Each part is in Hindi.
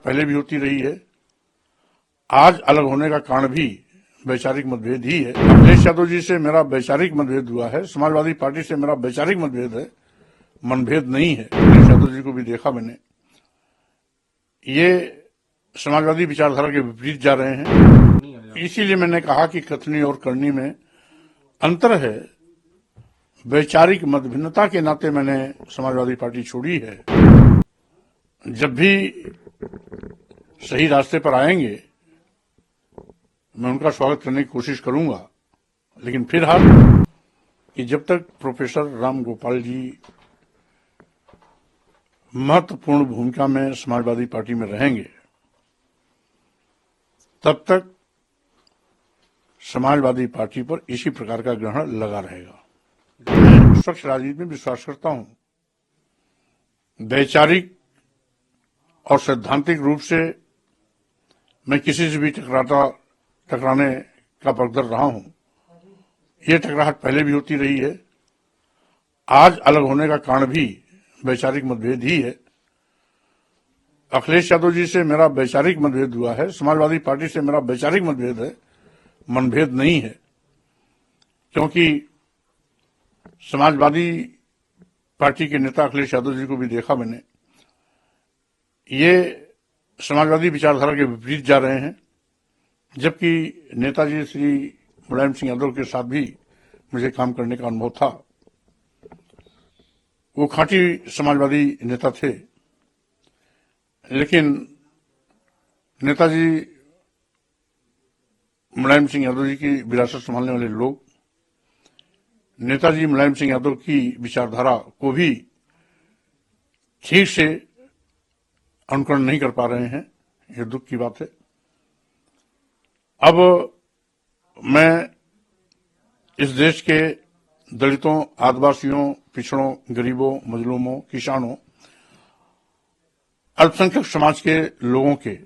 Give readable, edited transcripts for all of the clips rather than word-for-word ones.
पहले भी होती रही है। आज अलग होने का कारण भी वैचारिक मतभेद ही है। अखिलेश यादव जी से मेरा वैचारिक मतभेद हुआ है, समाजवादी पार्टी से मेरा वैचारिक मतभेद है, मनभेद नहीं है। अखिलेश यादव जी को भी देखा मैंने, ये समाजवादी विचारधारा के विपरीत जा रहे हैं। इसीलिए मैंने कहा कि कथनी और करनी में अंतर है। वैचारिक मतभिन्नता के नाते मैंने समाजवादी पार्टी छोड़ी है। जब भी सही रास्ते पर आएंगे मैं उनका स्वागत करने की कोशिश करूंगा, लेकिन फिलहाल कि जब तक प्रोफेसर राम गोपाल जी महत्वपूर्ण भूमिका में समाजवादी पार्टी में रहेंगे तब तक समाजवादी पार्टी पर इसी प्रकार का ग्रहण लगा रहेगा। मैं स्वच्छ राजनीति में विश्वास करता हूं। वैचारिक और सैद्धांतिक रूप से मैं किसी से भी टकराने का बगदर रहा हूं। ये टकराहट पहले भी होती रही है। आज अलग होने का कारण भी वैचारिक मतभेद ही है। अखिलेश यादव जी से मेरा वैचारिक मतभेद हुआ है, समाजवादी पार्टी से मेरा वैचारिक मतभेद है, मनभेद नहीं है। क्योंकि समाजवादी पार्टी के नेता अखिलेश यादव जी को भी देखा मैंने, ये समाजवादी विचारधारा के विपरीत जा रहे हैं। जबकि नेताजी श्री मुलायम सिंह यादव के साथ भी मुझे काम करने का अनुभव था। वो खांटी समाजवादी नेता थे, लेकिन नेताजी मुलायम सिंह यादव जी की विरासत संभालने वाले लोग नेताजी मुलायम सिंह यादव की विचारधारा को भी ठीक से अनुकरण नहीं कर पा रहे हैं। यह दुख की बात है। अब मैं इस देश के दलितों, आदिवासियों, पिछड़ों, गरीबों, मजलूमों, किसानों, अल्पसंख्यक समाज के लोगों के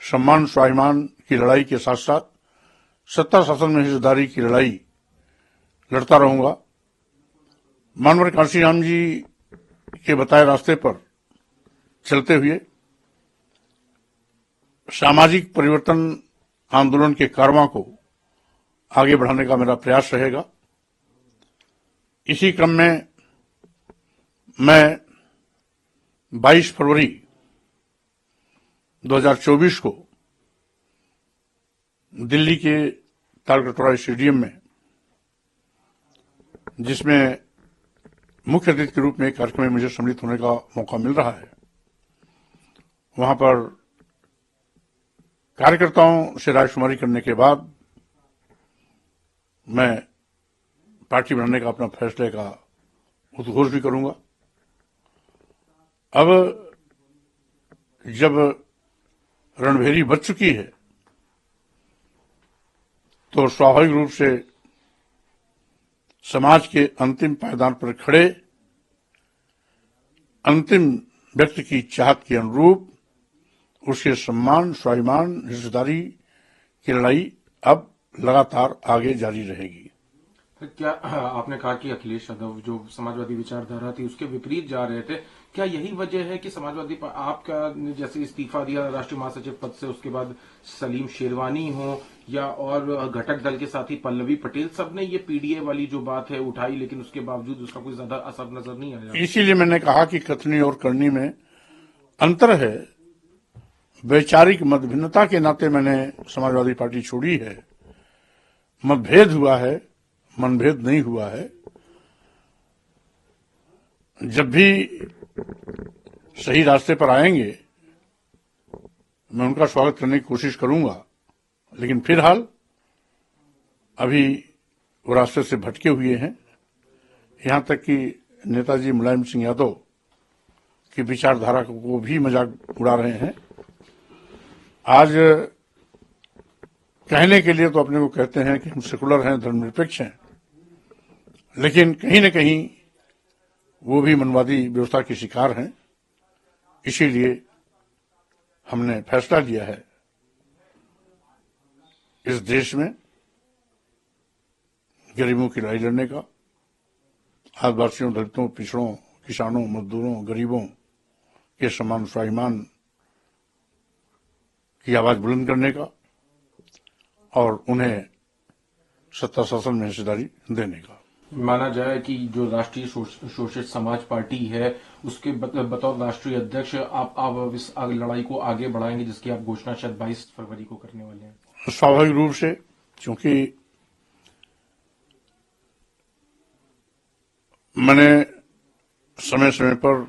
सम्मान स्वाभिमान की लड़ाई के साथ साथ सत्ता शासन में हिस्सेदारी की लड़ाई लड़ता रहूंगा। मानवर कांशीराम जी के बताए रास्ते पर चलते हुए सामाजिक परिवर्तन आंदोलन के कारवां को आगे बढ़ाने का मेरा प्रयास रहेगा। इसी क्रम में मैं 22 फरवरी 2024 को दिल्ली के तालकटोरा स्टेडियम में, जिसमें मुख्य अतिथि के रूप में एक कार्यक्रम में मुझे सम्मिलित होने का मौका मिल रहा है, वहां पर कार्यकर्ताओं से रायशुमारी करने के बाद मैं पार्टी बनाने का अपना फैसले का उद्घोष भी करूंगा। अब जब रणभेरी बच चुकी है तो स्वाभाविक रूप से समाज के अंतिम पायदान पर खड़े अंतिम व्यक्ति की चाहत के अनुरूप उसके सम्मान स्वाभिमान हिस्सेदारी की लड़ाई अब लगातार आगे जारी रहेगी। क्या आपने कहा कि अखिलेश यादव जो समाजवादी विचारधारा थी उसके विपरीत जा रहे थे, क्या यही वजह है कि समाजवादी आपका जैसे इस्तीफा दिया राष्ट्रीय महासचिव पद से, उसके बाद सलीम शेरवानी हो या और घटक दल के साथी पल्लवी पटेल, सबने ये पीडीए वाली जो बात है उठाई, लेकिन उसके बावजूद उसका कोई ज्यादा असर नजर नहीं आया? इसीलिए मैंने कहा कि कथनी और करनी में अंतर है। वैचारिक मतभिन्नता के नाते मैंने समाजवादी पार्टी छोड़ी है। मतभेद हुआ है, मनभेद नहीं हुआ है। जब भी सही रास्ते पर आएंगे मैं उनका स्वागत करने की कोशिश करूंगा, लेकिन फिलहाल अभी वो रास्ते से भटके हुए हैं। यहां तक कि नेताजी मुलायम सिंह यादव की विचारधारा को भी मजाक उड़ा रहे हैं। आज कहने के लिए तो अपने को कहते हैं कि हम सेकुलर हैं, धर्मनिरपेक्ष हैं, लेकिन कहीं न कहीं वो भी मनवादी व्यवस्था के शिकार हैं। इसीलिए हमने फैसला लिया है इस देश में गरीबों की लड़ाई लड़ने का, आदिवासियों, दलितों, पिछड़ों, किसानों, मजदूरों, गरीबों के सम्मान स्वाभिमान की आवाज बुलंद करने का और उन्हें सत्ता शासन में हिस्सेदारी देने का। माना जाए कि जो राष्ट्रीय शोषित समाज पार्टी है उसके बतौर राष्ट्रीय अध्यक्ष आप इस लड़ाई को आगे बढ़ाएंगे जिसकी आप घोषणा शायद 22 फरवरी को करने वाले हैं। स्वाभाविक रूप से, क्योंकि मैंने समय समय पर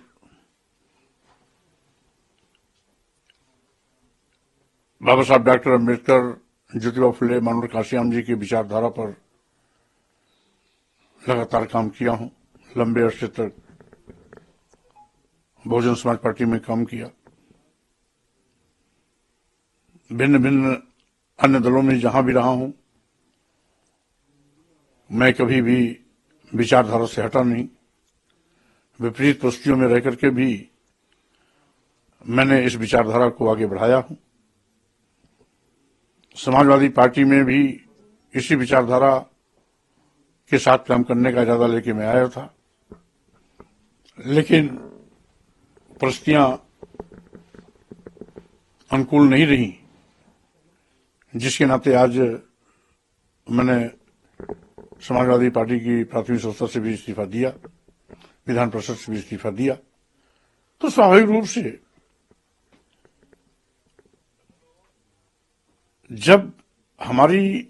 बाबा साहब डॉक्टर अम्बेडकर, ज्योतिबा फुले, मानव काशियाम जी की विचारधारा पर लगातार काम किया हूं। लंबे अरसे तक बहुजन समाज पार्टी में काम किया। भिन्न भिन्न अन्य दलों में जहां भी रहा हूं, मैं कभी भी विचारधारा से हटा नहीं। विपरीत परिस्थितियों में रह करके भी मैंने इस विचारधारा को आगे बढ़ाया हूं। समाजवादी पार्टी में भी इसी विचारधारा के साथ काम करने का इरादा लेके मैं आया था, लेकिन परिस्थितियां अनुकूल नहीं रही, जिसके नाते आज मैंने समाजवादी पार्टी की प्राथमिक संस्था से भी इस्तीफा दिया, विधान परिषद से भी इस्तीफा दिया। तो स्वाभाविक रूप से जब हमारी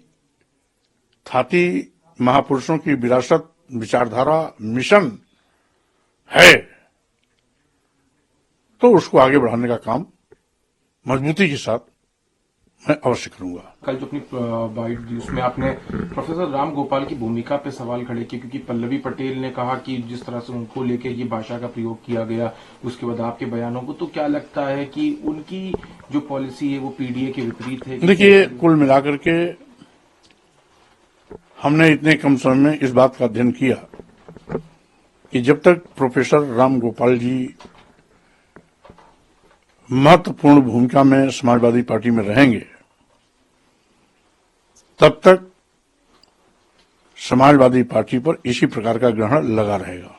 थाती महापुरुषों की विरासत, विचारधारा, मिशन है, तो उसको आगे बढ़ाने का काम मजबूती के साथ मैं अवश्य करूंगा। कल जो अपनी बाइट दी उसमें आपने प्रोफेसर राम गोपाल की भूमिका पे सवाल खड़े किए, क्योंकि पल्लवी पटेल ने कहा कि जिस तरह से उनको लेके ये भाषा का प्रयोग किया गया, उसके बाद आपके बयानों को, तो क्या लगता है कि उनकी जो पॉलिसी है वो पीडीए के विपरीत है? देखिए, कुल मिलाकर के हमने इतने कम समय में इस बात का अध्ययन किया कि जब तक प्रोफेसर राम गोपाल जी महत्वपूर्ण भूमिका में समाजवादी पार्टी में रहेंगे, तब तक समाजवादी पार्टी पर इसी प्रकार का ग्रहण लगा रहेगा।